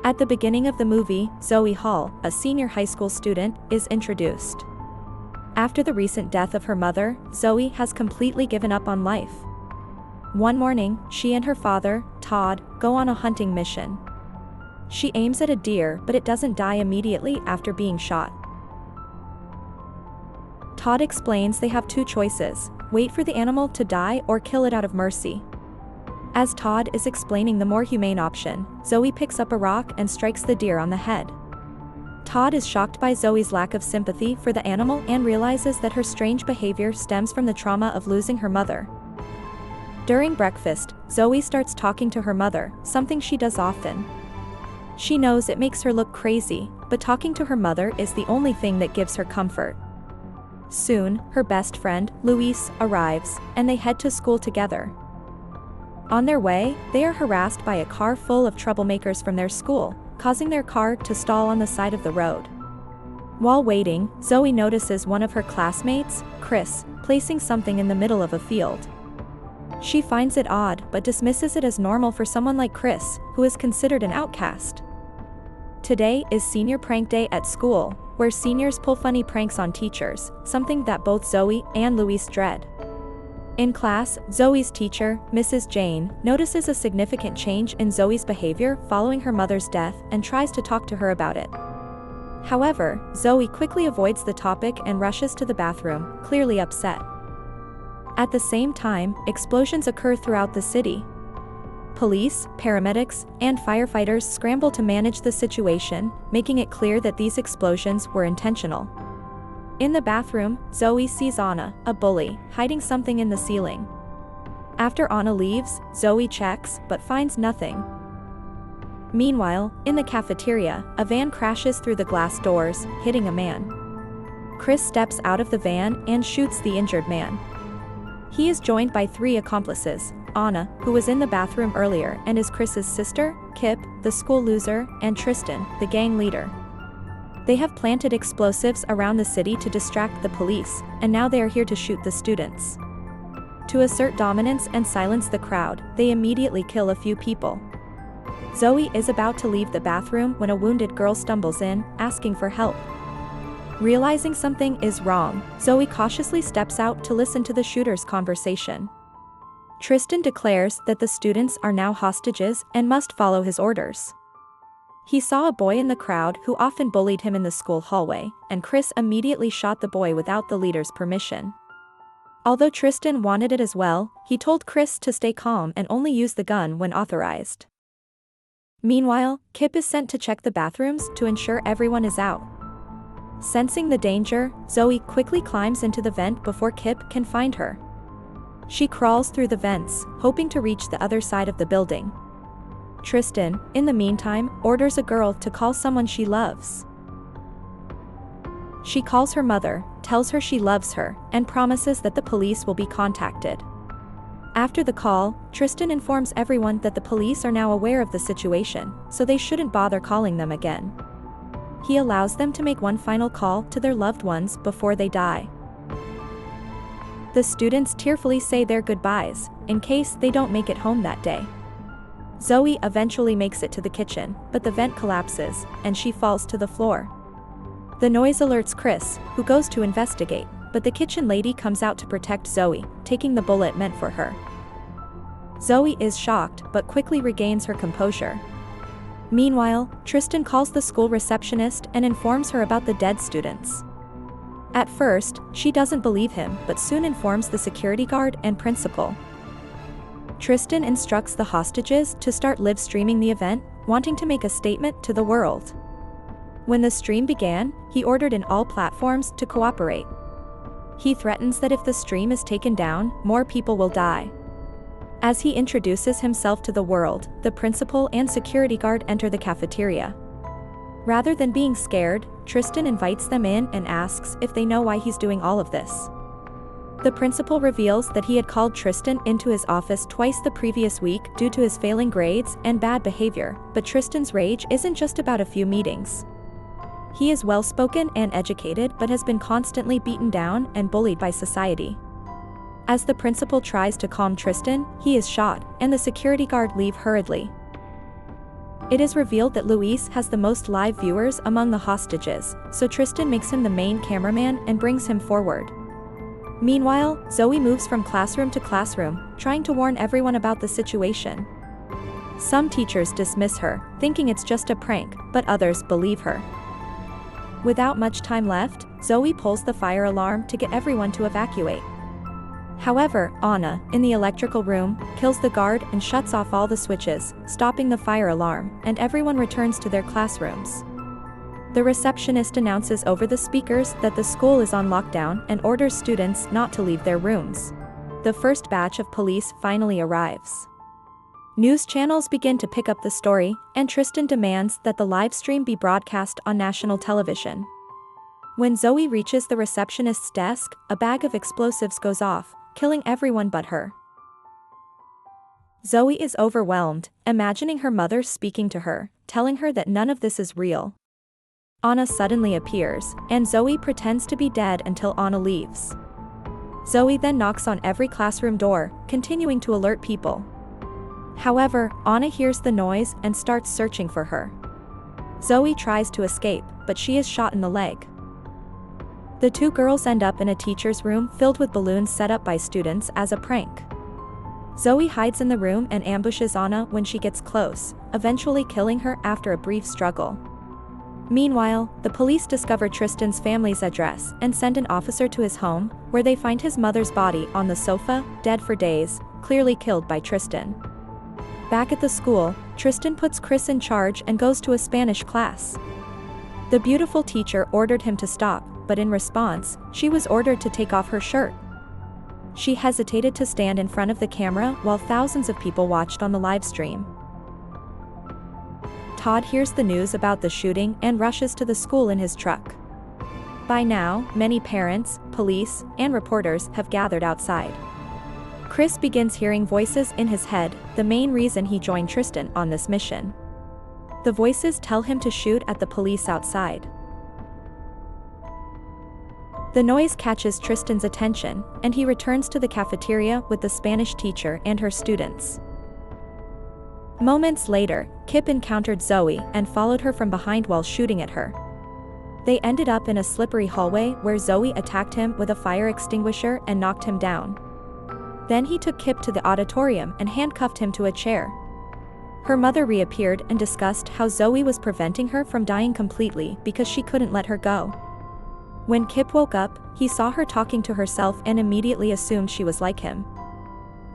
At the beginning of the movie, Zoe Hall, a senior high school student, is introduced. After the recent death of her mother, Zoe has completely given up on life. One morning, she and her father, Todd, go on a hunting mission. She aims at a deer, but it doesn't die immediately after being shot. Todd explains they have two choices: wait for the animal to die or kill it out of mercy. As Todd is explaining the more humane option, Zoe picks up a rock and strikes the deer on the head. Todd is shocked by Zoe's lack of sympathy for the animal and realizes that her strange behavior stems from the trauma of losing her mother. During breakfast, Zoe starts talking to her mother, something she does often. She knows it makes her look crazy, but talking to her mother is the only thing that gives her comfort. Soon, her best friend, Luis, arrives, and they head to school together. On their way, they are harassed by a car full of troublemakers from their school, causing their car to stall on the side of the road. While waiting, Zoe notices one of her classmates, Chris, placing something in the middle of a field. She finds it odd but dismisses it as normal for someone like Chris, who is considered an outcast. Today is senior prank day at school, where seniors pull funny pranks on teachers, something that both Zoe and Luis dread. In class, Zoe's teacher, Mrs. Jane, notices a significant change in Zoe's behavior following her mother's death and tries to talk to her about it. However, Zoe quickly avoids the topic and rushes to the bathroom, clearly upset. At the same time, explosions occur throughout the city. Police, paramedics, and firefighters scramble to manage the situation, making it clear that these explosions were intentional. In the bathroom, Zoe sees Anna, a bully, hiding something in the ceiling. After Anna leaves, Zoe checks, but finds nothing. Meanwhile, in the cafeteria, a van crashes through the glass doors, hitting a man. Chris steps out of the van and shoots the injured man. He is joined by 3 accomplices: Anna, who was in the bathroom earlier and is Chris's sister, Kip, the school loser, and Tristan, the gang leader. They have planted explosives around the city to distract the police, and now they are here to shoot the students. To assert dominance and silence the crowd, they immediately kill a few people. Zoe is about to leave the bathroom when a wounded girl stumbles in, asking for help. Realizing something is wrong, Zoe cautiously steps out to listen to the shooter's conversation. Tristan declares that the students are now hostages and must follow his orders. He saw a boy in the crowd who often bullied him in the school hallway, and Chris immediately shot the boy without the leader's permission. Although Tristan wanted it as well, he told Chris to stay calm and only use the gun when authorized. Meanwhile, Kip is sent to check the bathrooms to ensure everyone is out. Sensing the danger, Zoe quickly climbs into the vent before Kip can find her. She crawls through the vents, hoping to reach the other side of the building. Tristan, in the meantime, orders a girl to call someone she loves. She calls her mother, tells her she loves her, and promises that the police will be contacted. After the call, Tristan informs everyone that the police are now aware of the situation, so they shouldn't bother calling them again. He allows them to make one final call to their loved ones before they die. The students tearfully say their goodbyes, in case they don't make it home that day. Zoe eventually makes it to the kitchen, but the vent collapses, and she falls to the floor. The noise alerts Chris, who goes to investigate, but the kitchen lady comes out to protect Zoe, taking the bullet meant for her. Zoe is shocked, but quickly regains her composure. Meanwhile, Tristan calls the school receptionist and informs her about the dead students. At first, she doesn't believe him, but soon informs the security guard and principal. Tristan instructs the hostages to start live streaming the event, wanting to make a statement to the world. When the stream began, he ordered in all platforms to cooperate. He threatens that if the stream is taken down, more people will die. As he introduces himself to the world, the principal and security guard enter the cafeteria. Rather than being scared, Tristan invites them in and asks if they know why he's doing all of this. The principal reveals that he had called Tristan into his office twice the previous week due to his failing grades and bad behavior, but Tristan's rage isn't just about a few meetings. He is well-spoken and educated but has been constantly beaten down and bullied by society. As the principal tries to calm Tristan, he is shot, and the security guard leave hurriedly. It is revealed that Luis has the most live viewers among the hostages, so Tristan makes him the main cameraman and brings him forward. Meanwhile, Zoe moves from classroom to classroom, trying to warn everyone about the situation. Some teachers dismiss her, thinking it's just a prank, but others believe her. Without much time left, Zoe pulls the fire alarm to get everyone to evacuate. However, Anna, in the electrical room, kills the guard and shuts off all the switches, stopping the fire alarm, and everyone returns to their classrooms. The receptionist announces over the speakers that the school is on lockdown and orders students not to leave their rooms. The first batch of police finally arrives. News channels begin to pick up the story, and Tristan demands that the live stream be broadcast on national television. When Zoe reaches the receptionist's desk, a bag of explosives goes off, killing everyone but her. Zoe is overwhelmed, imagining her mother speaking to her, telling her that none of this is real. Anna suddenly appears, and Zoe pretends to be dead until Anna leaves. Zoe then knocks on every classroom door, continuing to alert people. However, Anna hears the noise and starts searching for her. Zoe tries to escape, but she is shot in the leg. The two girls end up in a teacher's room filled with balloons set up by students as a prank. Zoe hides in the room and ambushes Anna when she gets close, eventually killing her after a brief struggle. Meanwhile, the police discover Tristan's family's address and send an officer to his home, where they find his mother's body on the sofa, dead for days, clearly killed by Tristan. Back at the school, Tristan puts Chris in charge and goes to a Spanish class. The beautiful teacher ordered him to stop, but in response, she was ordered to take off her shirt. She hesitated to stand in front of the camera while thousands of people watched on the live stream. Todd hears the news about the shooting and rushes to the school in his truck. By now, many parents, police, and reporters have gathered outside. Chris begins hearing voices in his head, the main reason he joined Tristan on this mission. The voices tell him to shoot at the police outside. The noise catches Tristan's attention, and he returns to the cafeteria with the Spanish teacher and her students. Moments later, Kip encountered Zoe and followed her from behind while shooting at her. They ended up in a slippery hallway where Zoe attacked him with a fire extinguisher and knocked him down. Then he took Kip to the auditorium and handcuffed him to a chair. Her mother reappeared and discussed how Zoe was preventing her from dying completely because she couldn't let her go. When Kip woke up, he saw her talking to herself and immediately assumed she was like him.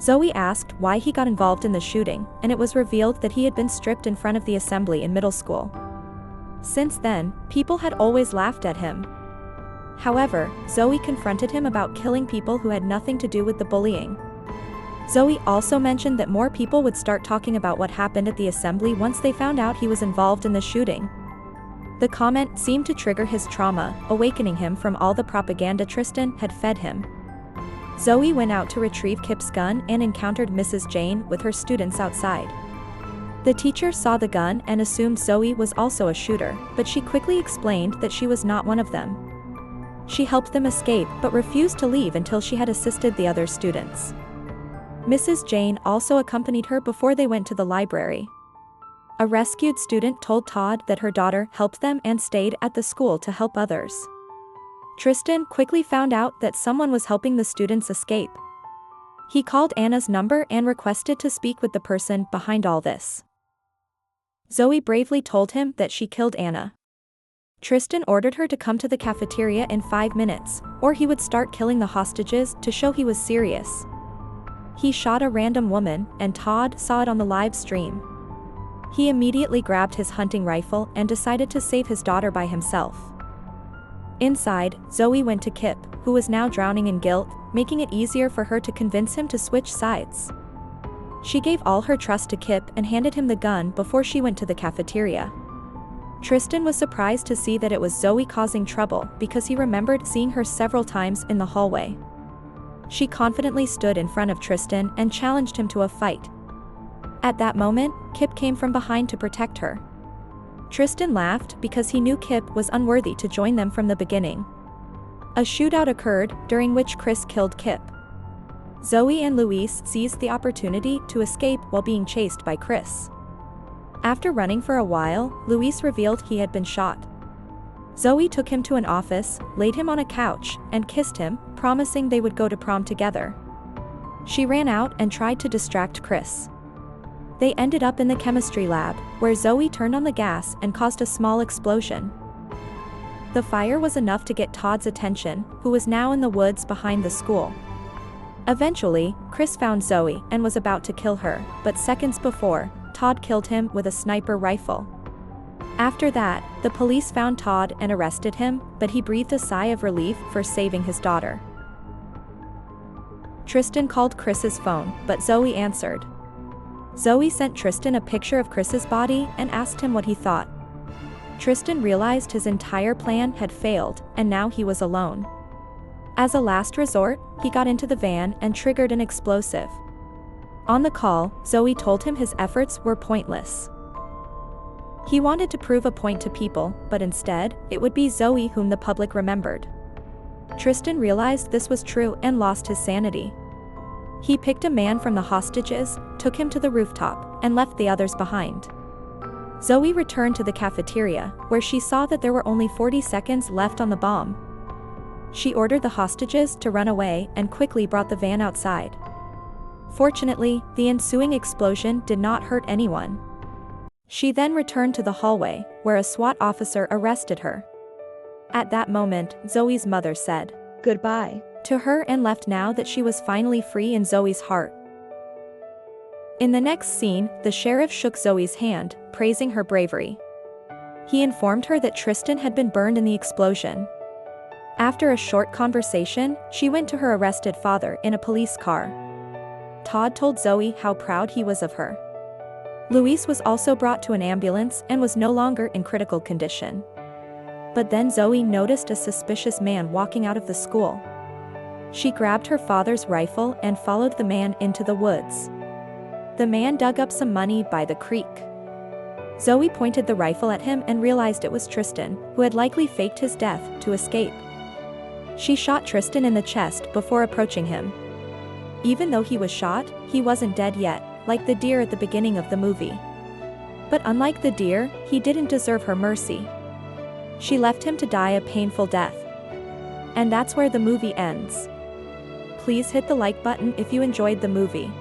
Zoe asked why he got involved in the shooting, and it was revealed that he had been stripped in front of the assembly in middle school. Since then, people had always laughed at him. However, Zoe confronted him about killing people who had nothing to do with the bullying. Zoe also mentioned that more people would start talking about what happened at the assembly once they found out he was involved in the shooting. The comment seemed to trigger his trauma, awakening him from all the propaganda Tristan had fed him. Zoe went out to retrieve Kip's gun and encountered Mrs. Jane with her students outside. The teacher saw the gun and assumed Zoe was also a shooter, but she quickly explained that she was not one of them. She helped them escape but refused to leave until she had assisted the other students. Mrs. Jane also accompanied her before they went to the library. A rescued student told Todd that her daughter helped them and stayed at the school to help others. Tristan quickly found out that someone was helping the students escape. He called Anna's number and requested to speak with the person behind all this. Zoe bravely told him that she killed Anna. Tristan ordered her to come to the cafeteria in 5 minutes, or he would start killing the hostages to show he was serious. He shot a random woman, and Todd saw it on the live stream. He immediately grabbed his hunting rifle and decided to save his daughter by himself. Inside, Zoe went to Kip, who was now drowning in guilt, making it easier for her to convince him to switch sides. She gave all her trust to Kip and handed him the gun before she went to the cafeteria. Tristan was surprised to see that it was Zoe causing trouble because he remembered seeing her several times in the hallway. She confidently stood in front of Tristan and challenged him to a fight. At that moment, Kip came from behind to protect her. Tristan laughed because he knew Kip was unworthy to join them from the beginning. A shootout occurred, during which Chris killed Kip. Zoe and Luis seized the opportunity to escape while being chased by Chris. After running for a while, Luis revealed he had been shot. Zoe took him to an office, laid him on a couch, and kissed him, promising they would go to prom together. She ran out and tried to distract Chris. They ended up in the chemistry lab, where Zoe turned on the gas and caused a small explosion. The fire was enough to get Todd's attention, who was now in the woods behind the school. Eventually, Chris found Zoe and was about to kill her, but seconds before, Todd killed him with a sniper rifle. After that, the police found Todd and arrested him, but he breathed a sigh of relief for saving his daughter. Tristan called Chris's phone, but Zoe answered. Zoe sent Tristan a picture of Chris's body and asked him what he thought. Tristan realized his entire plan had failed, and now he was alone. As a last resort, he got into the van and triggered an explosive. On the call, Zoe told him his efforts were pointless. He wanted to prove a point to people, but instead, it would be Zoe whom the public remembered. Tristan realized this was true and lost his sanity. He picked a man from the hostages, took him to the rooftop, and left the others behind. Zoe returned to the cafeteria, where she saw that there were only 40 seconds left on the bomb. She ordered the hostages to run away and quickly brought the van outside. Fortunately, the ensuing explosion did not hurt anyone. She then returned to the hallway, where a SWAT officer arrested her. At that moment, Zoe's mother said, "Goodbye," to her and left now that she was finally free in Zoe's heart. In the next scene, the sheriff shook Zoe's hand, praising her bravery. He informed her that Tristan had been burned in the explosion. After a short conversation, she went to her arrested father in a police car. Todd told Zoe how proud he was of her. Luis was also brought to an ambulance and was no longer in critical condition. But then Zoe noticed a suspicious man walking out of the school. She grabbed her father's rifle and followed the man into the woods. The man dug up some money by the creek. Zoe pointed the rifle at him and realized it was Tristan, who had likely faked his death to escape. She shot Tristan in the chest before approaching him. Even though he was shot, he wasn't dead yet, like the deer at the beginning of the movie. But unlike the deer, he didn't deserve her mercy. She left him to die a painful death. And that's where the movie ends. Please hit the like button if you enjoyed the movie.